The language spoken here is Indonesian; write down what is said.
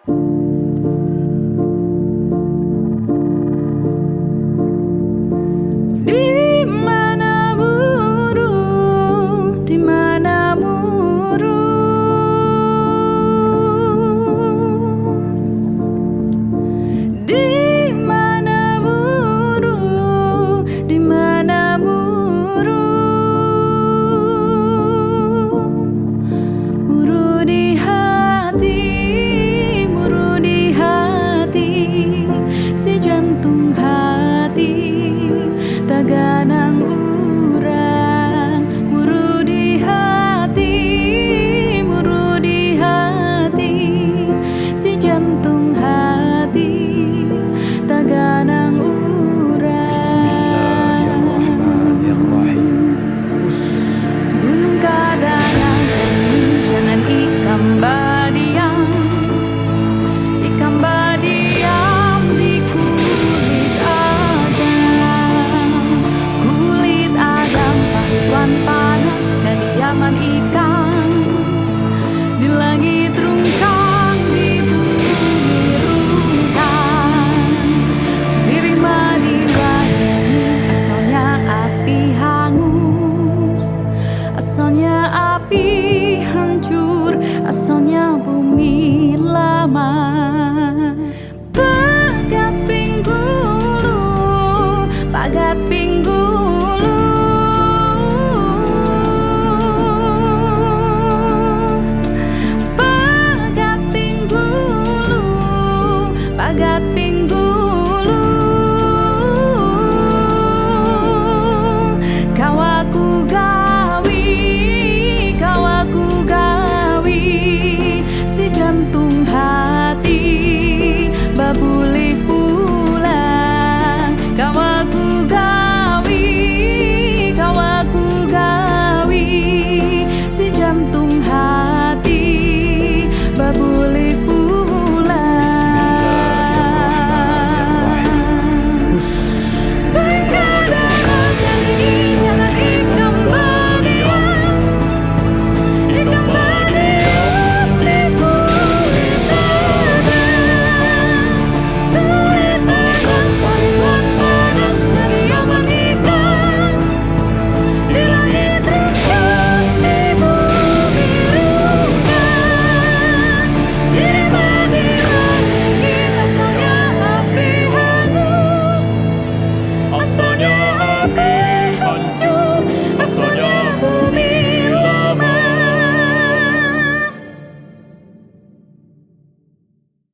Di mana muru, di mana muru, di mana muru, di mana muru, muru di hati, muru di hati, si jantung hati taganang urang, muru di hati, muru di hati, si jantung hati taganang urang. Bismillahirrahmanirrahim. Buyung kadanang kami jangan ikam badiam, ikam badiam di kulit Adam, kulit Adam pahiruan panas kediaman ikan, di langit rungkang, di bumi rungkang, sirih Madinah ini asalnya api hangus, asalnya api hancur, asalnya bumi